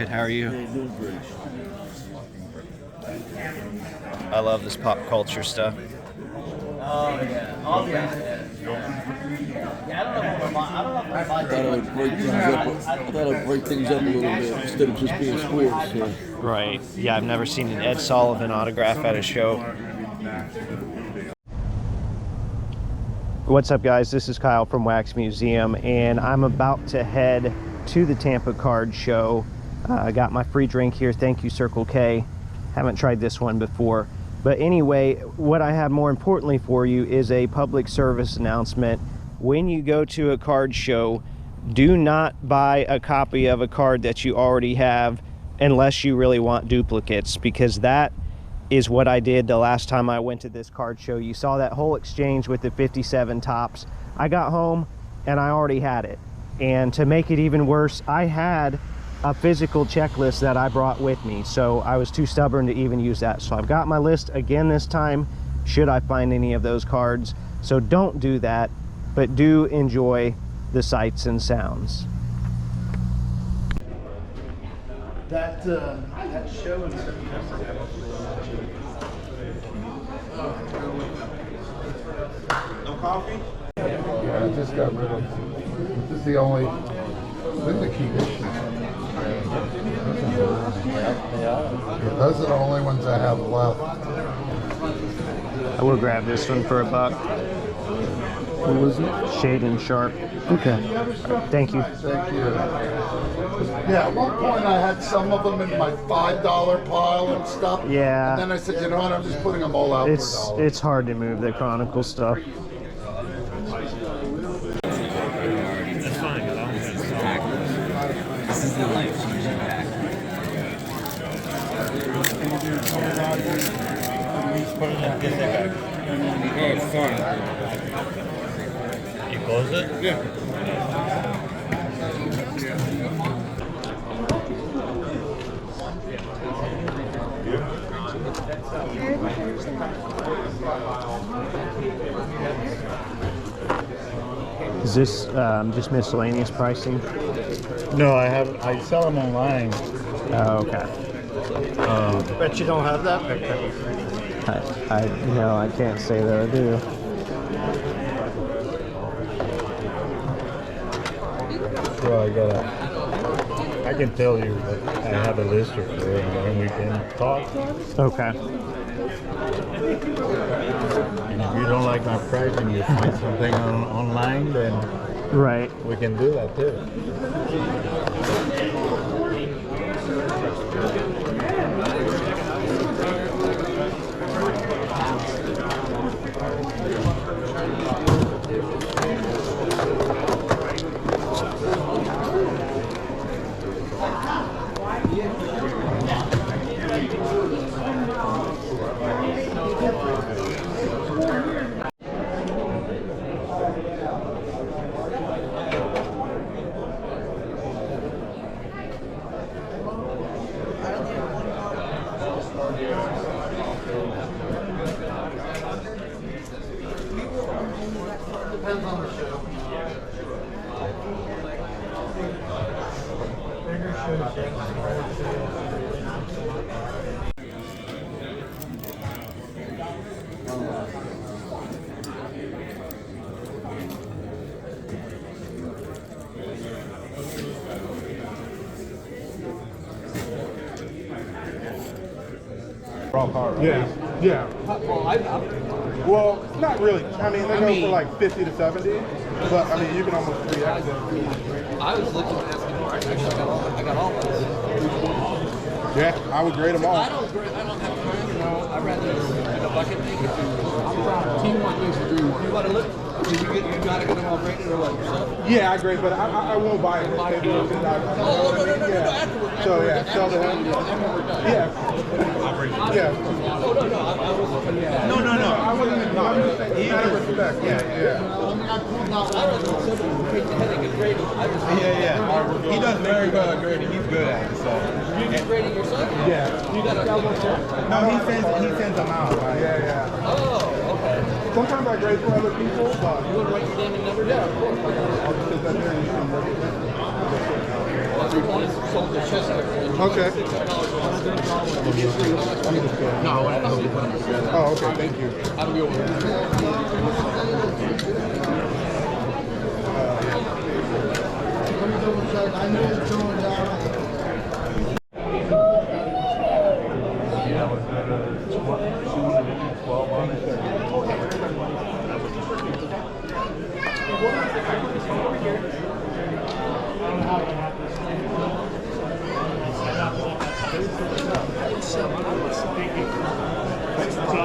How are you? Hey, doing great. I love this pop culture stuff. Oh yeah. Oh yeah. Yeah, I I thought I would break things up. I thought I'd break things up a little bit instead of just being sports. So. Right. Yeah, I've never seen an Ed Sullivan autograph at a show. What's up, guys? This is Kyle from Wax Museum, and I'm about to head to the Tampa card show. I got my free drink here. Thank you, Circle K. Haven't tried this one before. But anyway, what I have more importantly for you is a public service announcement. When you go to a card show, do not buy a copy of a card that you already have unless you really want duplicates, because that is what I did the last time I went to this card show. You saw that whole exchange with the 57 tops. I got home and I already had it. And to make it even worse, I had a physical checklist that I brought with me, so I was too stubborn to even use that. So I've got my list again this time, should I find any of those cards. So don't do that, but do enjoy the sights and sounds. That show in September. No coffee? Yeah, I just got rid of. This is the only. Then the key issue. Those are the only ones I have left. I will grab this one for $1. What was it? Shade and Sharp. Okay. Thank you. Thank you. Yeah, at one point I had some of them in my $5 pile and stuff. Yeah. And then I said, you know what? I'm just putting them all out for $1. It's hard to move the Chronicle stuff. That's fine, because I don't have stock. This is the life-changing pack. Oh, it's fun. You close it? Yeah. Is this just miscellaneous pricing? No, I sell them online. Oh, okay. Bet you don't have that? I can't say that I do. Well, I can tell you that I have a list for it and we can talk. Okay. And if you don't like my price and you find something online, then Right. we can do that too. Depends on the show. Bigger Yeah. Well, not really. I mean, they go for like 50 to 70, but I mean, you can almost 3x it. I was looking at asking more. I got all of this. Yeah, I would grade them all. I don't have time, you know. I'd rather in a bucket thing. Teamwork makes the dream work. You want to look? You gotta get them all graded or what? Yourself? Yeah, I grade, but I won't buy it. No, afterwards. So yeah, sell to him. Yeah. Yeah. Oh, no, I wasn't. No. I wasn't. I'm just saying, out of respect. Yeah. Yeah. He does very good grading. He's good at it. So. You just grading yourself? Yeah. You gotta sell them. No, he sends them out. Right? Yeah. Oh, okay. Sometimes I grade for other people, but You want to write your name and number down? yeah, of course. I'll just sit there and you can look at it. That's your point. Sold the chest Okay. No, I hope you put them together. Oh, okay. Thank you. Have a good one.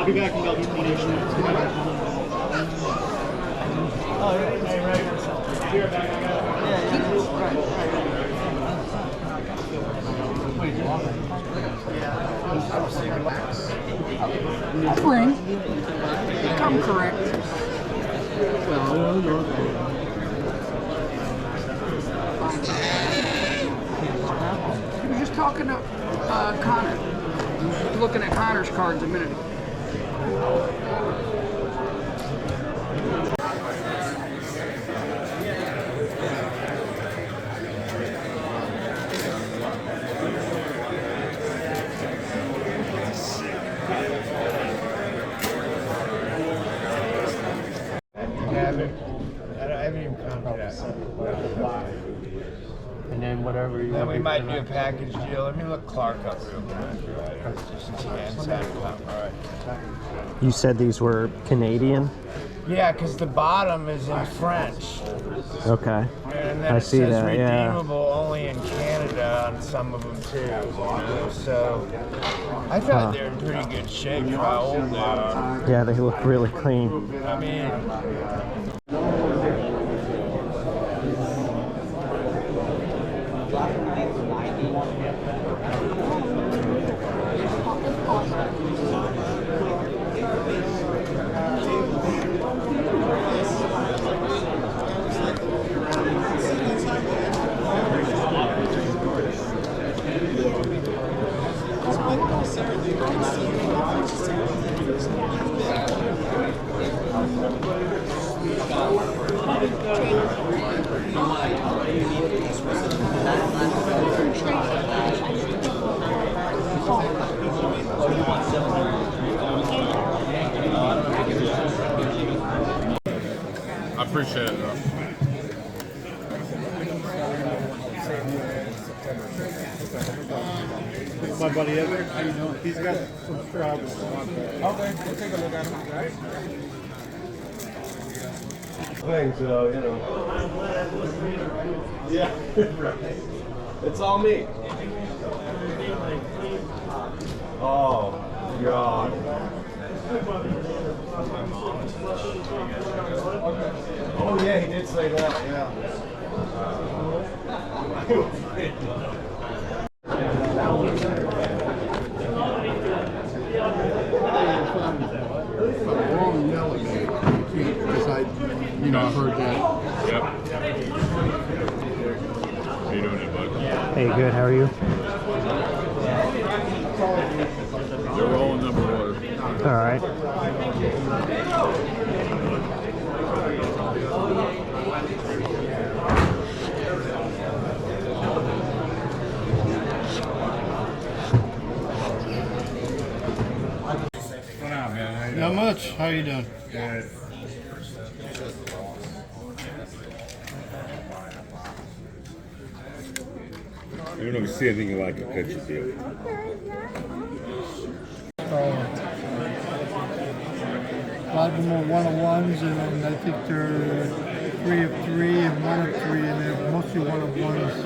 I'll be back in about 20 minutes. Spring. Come correct. He was just talking to Connor. He was looking at Connor's cards a minute ago. I haven't even counted that. And then whatever you Then we might do a package deal. Let me look Clark up real quick. Just all right. You said these were Canadian? Yeah, because the bottom is in French. Okay. And then I it see says that, yeah. redeemable only in Canada on some of them too. You know? So I thought they were in pretty good shape for how old they are. Yeah, they look really clean. I mean, I appreciate it though. My buddy Evan, he's got some straws. okay, we'll take a look at them. Right? Things, so, you know. Yeah, right. It's all me. Oh, God. Oh, yeah, he did say that, yeah. Wrong yelling. Because I, heard that. Yep. How you doing, bud? Hey, good. How are you? They're rolling number one. All right. What's going on, man? How you Not doing? much. How you doing? Good. I don't know if you see anything like a picture deal. A lot of them are one-on-ones, and I think they're 3 of 3 and 1 of 3, and they're mostly one-on-ones.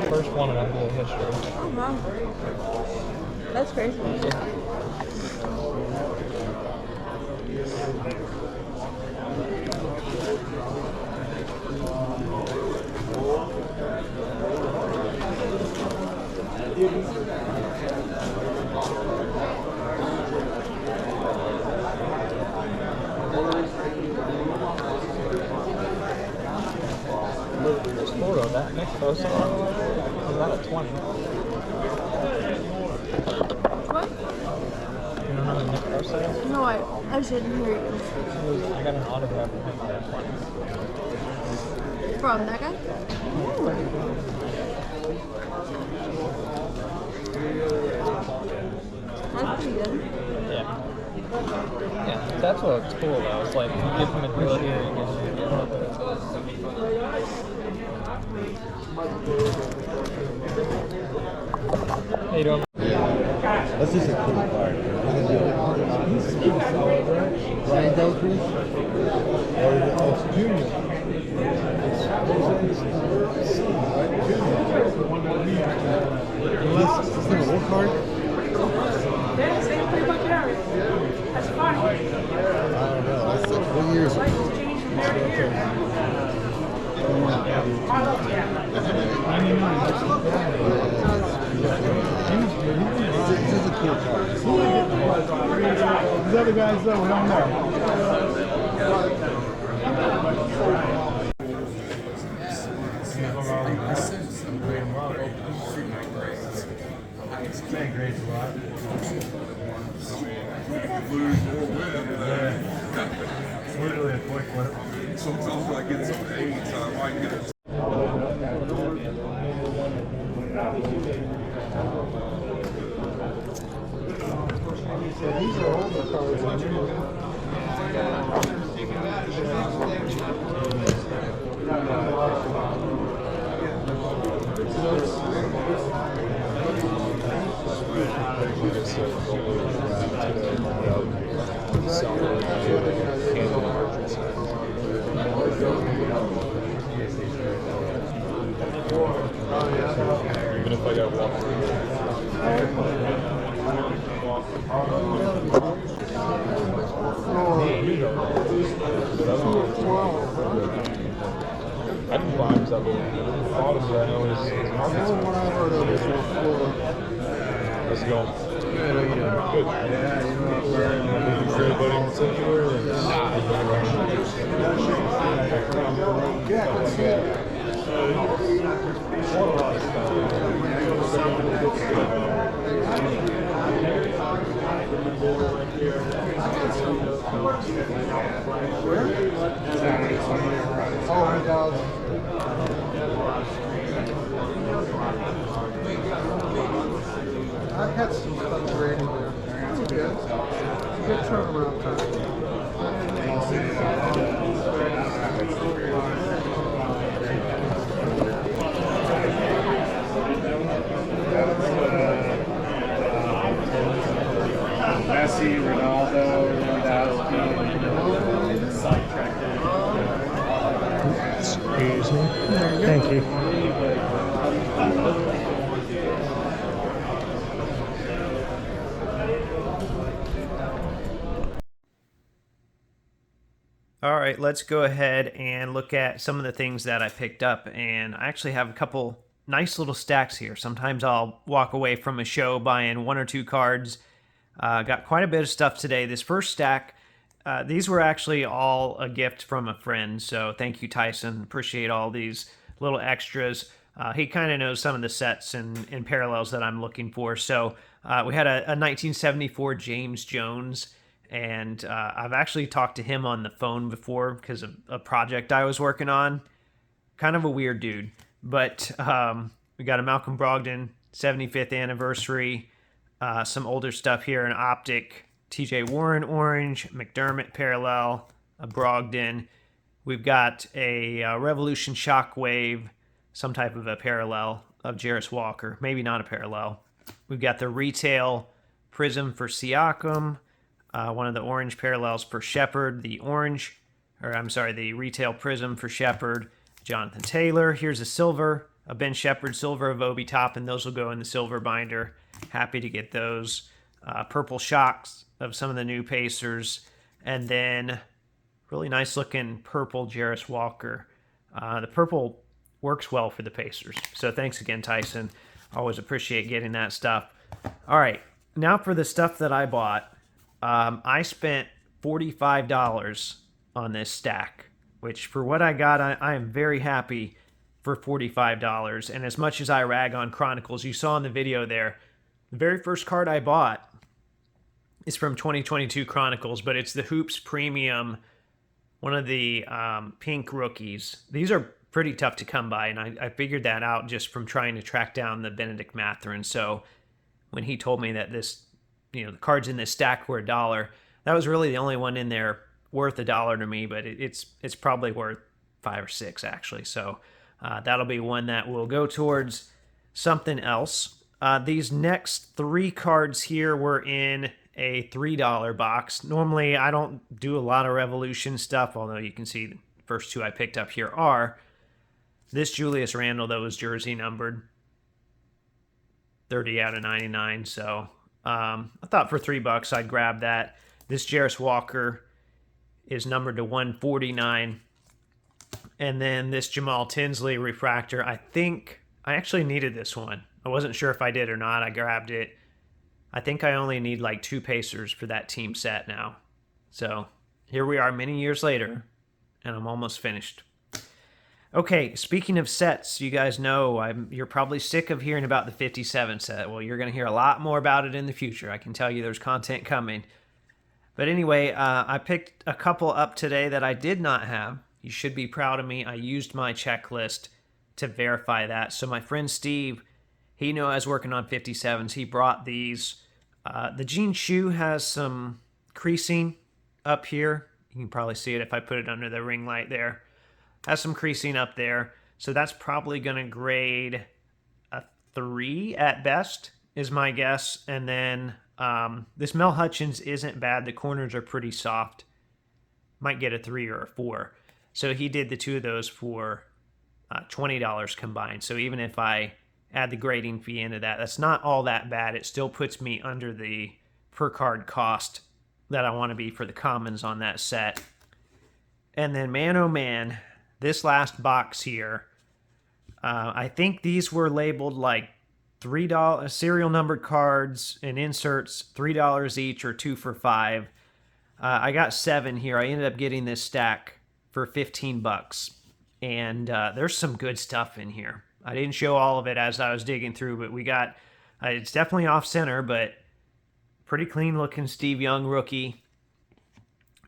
First one in NBA history. Oh, wow. That's crazy. Osa? Is that a 20? What? You don't know who Nick Osa is? No, I shouldn't hear you. I got an autograph from him on that 20. From that guy? That's pretty good. Yeah. Yeah, that's what's cool though. It's like you give him a deal here, you get a deal. How you doing? That's just a cool card. Ryan Delcruz? Or it's Junior. Is that an old card? I don't know. That's like 4 years ago. This is a cool card. These other guys, though, we don't know. Saying grades a lot. It's literally a quick flip. Sometimes I get some AIDS, I might get it. These are older cars. Even if I got one. I didn't climb something. All of I know is let's go. Good. Yeah, you know what? Trade buddy anywhere? Oh my God. I had some stuff ready there. That's good. Good turnaround time. Messi, Ronaldo, Lewandowski, sidetracked. Excuse me. Thank you. All right, let's go ahead and look at some of the things that I picked up. And I actually have a couple nice little stacks here. Sometimes I'll walk away from a show buying one or two cards. Got quite a bit of stuff today. This first stack, these were actually all a gift from a friend. So thank you, Tyson. Appreciate all these little extras. He kind of knows some of the sets and parallels that I'm looking for. So we had a 1974 James Jones. And I've actually talked to him on the phone before because of a project I was working on. Kind of a weird dude. But we got a Malcolm Brogdon 75th anniversary. Some older stuff here, an Optic TJ Warren orange, McDermott parallel, a Brogdon. We've got a Revolution Shockwave, some type of a parallel of Jarris Walker. Maybe not a parallel. We've got the retail Prism for Siakam. One of the orange parallels for Shepherd, the retail Prism for Shepherd, Jonathan Taylor. Here's a silver, a Ben Shepherd silver of Obi Toppin. Those will go in the silver binder. Happy to get those. Purple shocks of some of the new Pacers. And then really nice looking purple Jarris Walker. The purple works well for the Pacers. So thanks again, Tyson. Always appreciate getting that stuff. All right, now for the stuff that I bought. I spent $45 on this stack, which for what I got, I am very happy for $45. And as much as I rag on Chronicles, you saw in the video there, the very first card I bought is from 2022 Chronicles, but it's the Hoops Premium, one of the pink rookies. These are pretty tough to come by, and I figured that out just from trying to track down the Benedict Mathurin. So when he told me that this, the cards in this stack were $1, that was really the only one in there worth $1 to me, but it's probably worth $5 or $6 actually. So that'll be one that will go towards something else. These next 3 cards here were in a $3 box. Normally I don't do a lot of Revolution stuff, although you can see the first 2 I picked up here are. This Julius Randle, though, was jersey numbered 30 out of 99. So I thought for $3 I'd grab that. This Jarris Walker is numbered to 149. And then this Jamal Tinsley refractor, I think I actually needed this one. I wasn't sure if I did or not. I grabbed it. I think I only need like 2 Pacers for that team set now. So here we are many years later, and I'm almost finished. Okay, speaking of sets, you guys know you're probably sick of hearing about the 57 set. Well, you're going to hear a lot more about it in the future. I can tell you there's content coming. But anyway, I picked a couple up today that I did not have. You should be proud of me. I used my checklist to verify that. So my friend Steve, he knew I was working on 57s. He brought these. The jean shoe has some creasing up here. You can probably see it if I put it under the ring light there. Has some creasing up there. So that's probably going to grade a 3 at best, is my guess. And then this Mel Hutchins isn't bad. The corners are pretty soft. Might get a 3 or a 4. So he did the 2 of those for $20 combined. So even if I add the grading fee into that, that's not all that bad. It still puts me under the per card cost that I want to be for the commons on that set. And then, man, oh man, this last box here, I think these were labeled like $3 serial numbered cards and inserts, $3 each or 2 for $5. I got 7 here. I ended up getting this stack for $15, and there's some good stuff in here. I didn't show all of it as I was digging through, but we got, it's definitely off center, but pretty clean looking Steve Young rookie.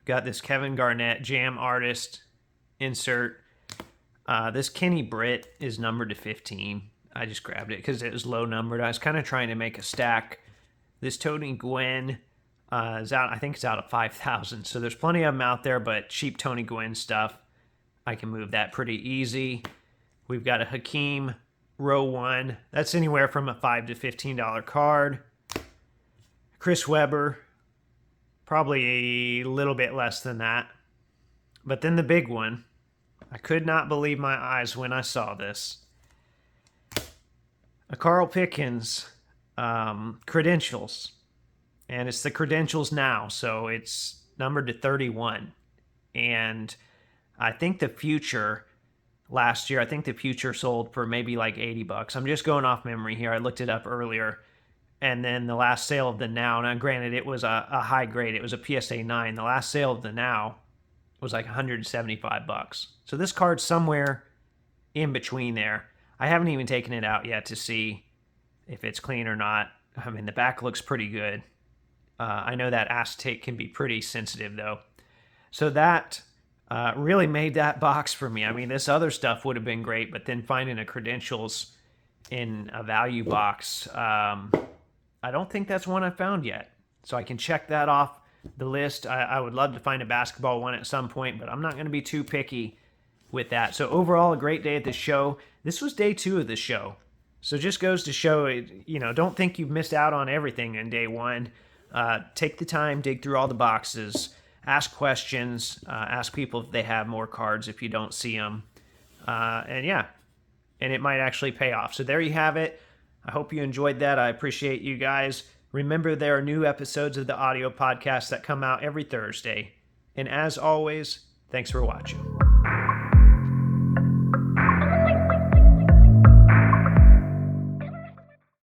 Got this Kevin Garnett Jam Artist insert. This Kenny Britt is numbered to 15. I just grabbed it because it was low numbered. I was kind of trying to make a stack. This Tony Gwynn is out. I think it's out of 5,000. So there's plenty of them out there, but cheap Tony Gwynn stuff, I can move that pretty easy. We've got a Hakeem row 1. That's anywhere from a $5 to $15 card. Chris Webber, probably a little bit less than that. But then the big one, I could not believe my eyes when I saw this. A Carl Pickens credentials. And it's the credentials now, so it's numbered to 31. And I think the future last year, I think the future sold for maybe like $80. I'm just going off memory here. I looked it up earlier. And then the last sale of the now granted it was a high grade. It was a PSA 9. The last sale of the now was like $175. So this card's somewhere in between there. I haven't even taken it out yet to see if it's clean or not. I mean, the back looks pretty good. I know that acetate can be pretty sensitive though. So that really made that box for me. I mean, this other stuff would have been great, but then finding a credentials in a value box, I don't think that's one I found yet. So I can check that off the list. I would love to find a basketball one at some point, but I'm not going to be too picky with that. So overall, a great day at the show. This was day 2 of the show. So just goes to show, don't think you've missed out on everything in day 1. Take the time, dig through all the boxes, ask questions, ask people if they have more cards if you don't see them. And it might actually pay off. So there you have it. I hope you enjoyed that. I appreciate you guys. Remember, there are new episodes of the audio podcast that come out every Thursday. And as always, thanks for watching.